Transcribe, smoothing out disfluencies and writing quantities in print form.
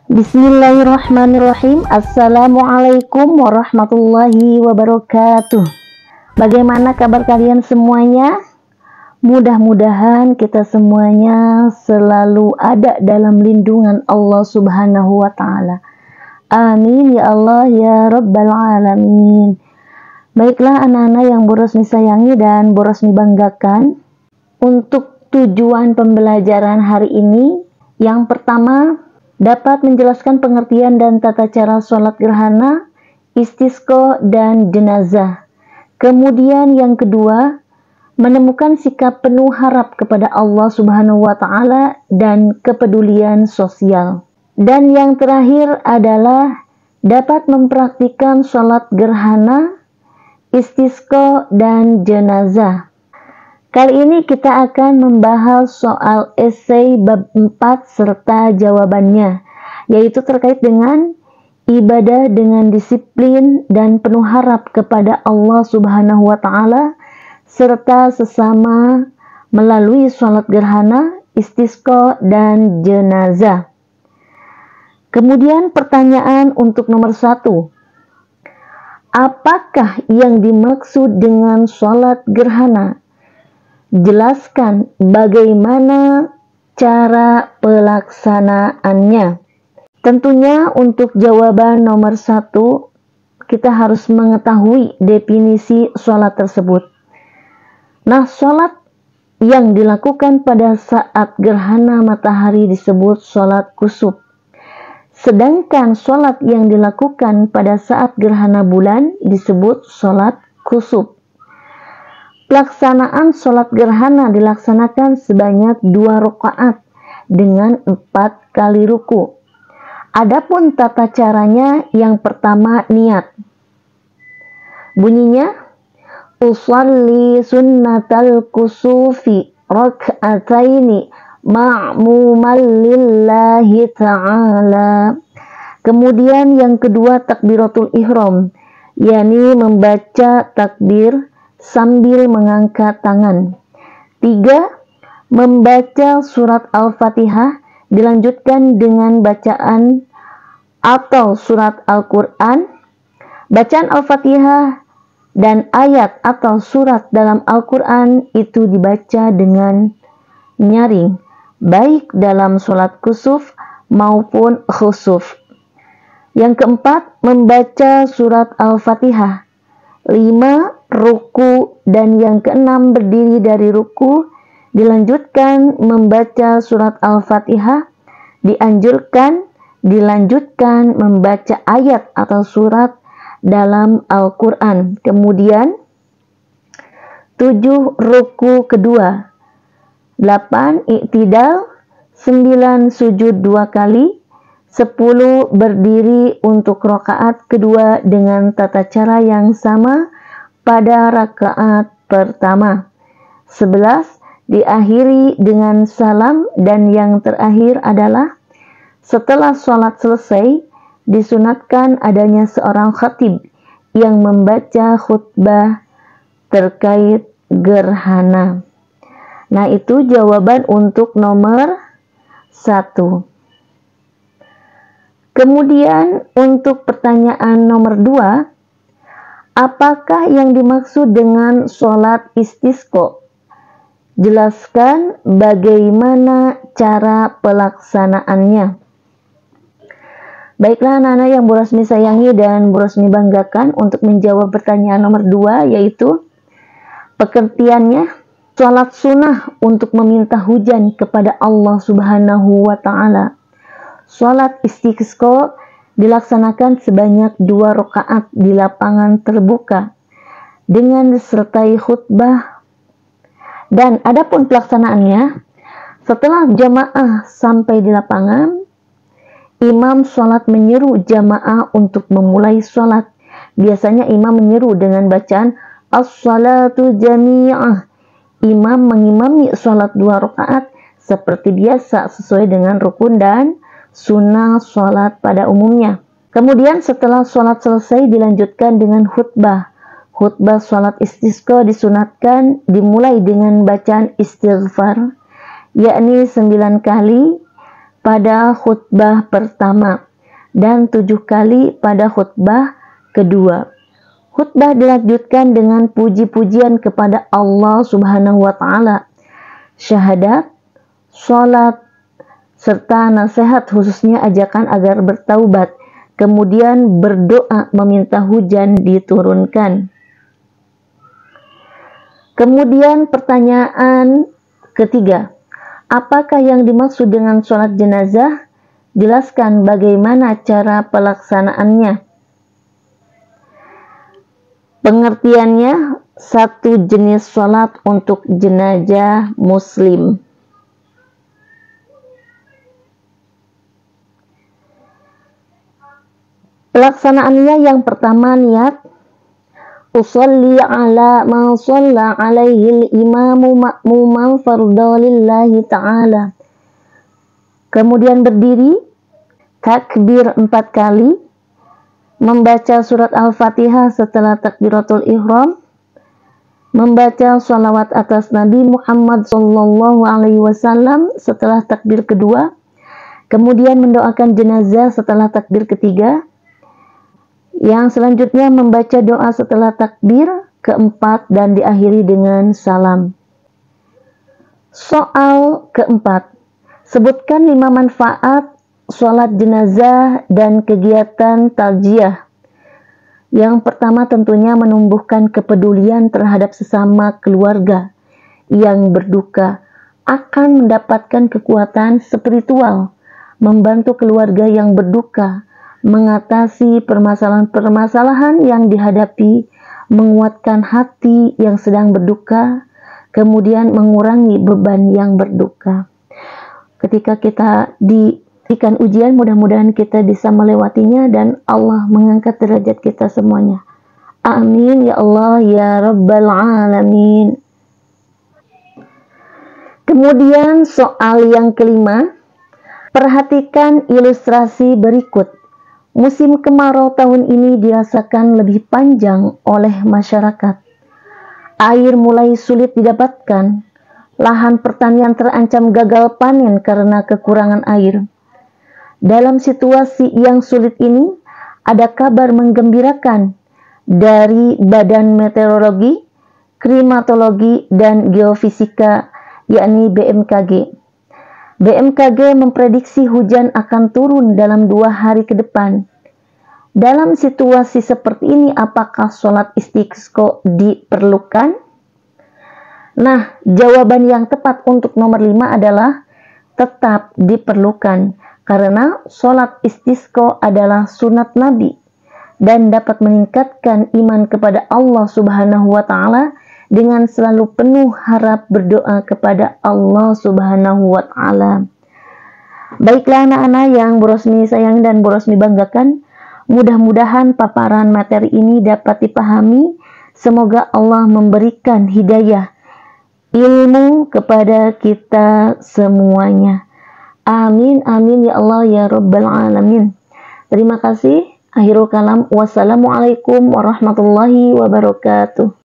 Bismillahirrahmanirrahim. Assalamualaikum warahmatullahi wabarakatuh. Bagaimana kabar kalian semuanya? Mudah-mudahan kita semuanya selalu ada dalam lindungan Allah Subhanahu wa Ta'ala. Amin ya Allah ya Rabbal Alamin. Baiklah anak-anak yang Bu Rosmi sayangi dan Bu Rosmi banggakan, untuk tujuan pembelajaran hari ini, yang pertama, dapat menjelaskan pengertian dan tata cara sholat gerhana, istisqa, dan jenazah. Kemudian yang kedua, menemukan sikap penuh harap kepada Allah Subhanahu wa Ta'ala dan kepedulian sosial. Dan yang terakhir adalah dapat mempraktikkan sholat gerhana, istisqa, dan jenazah. Kali ini kita akan membahas soal esai bab 4 serta jawabannya, yaitu terkait dengan ibadah dengan disiplin dan penuh harap kepada Allah Subhanahu wa Ta'ala serta sesama melalui sholat gerhana, istisqa, dan jenazah. Kemudian pertanyaan untuk nomor 1. Apakah yang dimaksud dengan sholat gerhana? Jelaskan bagaimana cara pelaksanaannya. Tentunya untuk jawaban nomor 1, kita harus mengetahui definisi sholat tersebut. Nah, sholat yang dilakukan pada saat gerhana matahari disebut sholat kusuf. Sedangkan sholat yang dilakukan pada saat gerhana bulan disebut sholat kusuf. Pelaksanaan sholat gerhana dilaksanakan sebanyak 2 rakaat dengan 4 kali ruku. Adapun tata caranya, yang pertama niat. Bunyinya, usalli sunnatal kusufi rak'ataini ma'muman lillahi ta'ala. Kemudian yang kedua takbiratul ihram, yakni membaca takbir sambil mengangkat tangan. 3. Membaca surat Al-Fatihah dilanjutkan dengan bacaan atau surat Al-Quran. Bacaan Al-Fatihah dan ayat atau surat dalam Al-Quran itu dibaca dengan nyaring, baik dalam sholat kusuf maupun khusuf. Yang keempat, membaca surat Al-Fatihah. 5. Ruku, dan yang keenam berdiri dari ruku, dilanjutkan membaca surat Al-Fatihah, dilanjutkan membaca ayat atau surat dalam Al-Quran. Kemudian 7. Ruku kedua. 8. Iktidal. 9. Sujud 2 kali. 10. Berdiri untuk rakaat kedua dengan tata cara yang sama pada rakaat pertama. 11. Diakhiri dengan salam, dan yang terakhir adalah setelah sholat selesai disunatkan adanya seorang khatib yang membaca khutbah terkait gerhana. Nah, itu jawaban untuk nomor 1. Kemudian untuk pertanyaan nomor 2, apakah yang dimaksud dengan sholat istisqa? Jelaskan bagaimana cara pelaksanaannya. Baiklah anak-anak yang Bu Rosmi sayangi dan Bu Rosmi banggakan, untuk menjawab pertanyaan nomor 2, yaitu pengertiannya, sholat sunnah untuk meminta hujan kepada Allah Subhanahu wa Ta'ala. Sholat istisqa dilaksanakan sebanyak 2 rakaat di lapangan terbuka dengan disertai khutbah. Dan adapun pelaksanaannya, setelah jamaah sampai di lapangan, imam sholat menyeru jamaah untuk memulai sholat. Biasanya imam menyeru dengan bacaan as-salatu jami'ah. Imam mengimami sholat 2 rakaat seperti biasa sesuai dengan rukun dan sunnah sholat pada umumnya. Kemudian setelah sholat selesai dilanjutkan dengan khutbah. Khutbah sholat istisqa disunatkan dimulai dengan bacaan istighfar, yakni 9 kali, pada khutbah pertama dan 7 kali pada khutbah kedua. Khutbah dilanjutkan dengan puji-pujian kepada Allah Subhanahu wa Ta'ala, syahadat, sholat, serta nasihat, khususnya ajakan agar bertaubat. Kemudian berdoa meminta hujan diturunkan. Kemudian pertanyaan ketiga, apakah yang dimaksud dengan sholat jenazah? Jelaskan bagaimana cara pelaksanaannya. Pengertiannya, satu jenis sholat untuk jenazah muslim. Pelaksanaannya yang pertama, niat. Usolli ala ma shalla alaihi imamu ma'muman fardalillahi ta'ala. Kemudian berdiri, takbir 4 kali, membaca surat Al-Fatihah setelah takbiratul ihram, membaca sholawat atas Nabi Muhammad SAW setelah takbir kedua, kemudian mendoakan jenazah setelah takbir ketiga, yang selanjutnya membaca doa setelah takbir keempat dan diakhiri dengan salam. Soal keempat, sebutkan 5 manfaat sholat jenazah dan kegiatan takziah. Yang pertama tentunya menumbuhkan kepedulian terhadap sesama keluarga yang berduka, akan mendapatkan kekuatan spiritual, membantu keluarga yang berduka, mengatasi permasalahan-permasalahan yang dihadapi, menguatkan hati yang sedang berduka, kemudian mengurangi beban yang berduka. Ketika kita diberikan ujian, mudah-mudahan kita bisa melewatinya dan Allah mengangkat derajat kita semuanya. Amin ya Allah ya Rabbal Alamin. Kemudian soal yang kelima, perhatikan ilustrasi berikut. Musim kemarau tahun ini dirasakan lebih panjang oleh masyarakat. Air mulai sulit didapatkan. Lahan pertanian terancam gagal panen karena kekurangan air. Dalam situasi yang sulit ini, ada kabar menggembirakan dari Badan Meteorologi, Klimatologi, dan Geofisika, yakni BMKG. BMKG memprediksi hujan akan turun dalam 2 hari ke depan. Dalam situasi seperti ini, apakah sholat istisqa diperlukan? Nah, jawaban yang tepat untuk nomor 5 adalah tetap diperlukan, karena sholat istisqa adalah sunat Nabi dan dapat meningkatkan iman kepada Allah Subhanahu wa Ta'ala dengan selalu penuh harap berdoa kepada Allah Subhanahu wa Ta'ala. Baiklah anak-anak yang Bu Rosmi sayang dan Bu Rosmi banggakan, mudah-mudahan paparan materi ini dapat dipahami. Semoga Allah memberikan hidayah ilmu kepada kita semuanya. Amin, amin ya Allah ya Rabbal Alamin. Terima kasih. Akhirul kalam. Wassalamualaikum warahmatullahi wabarakatuh.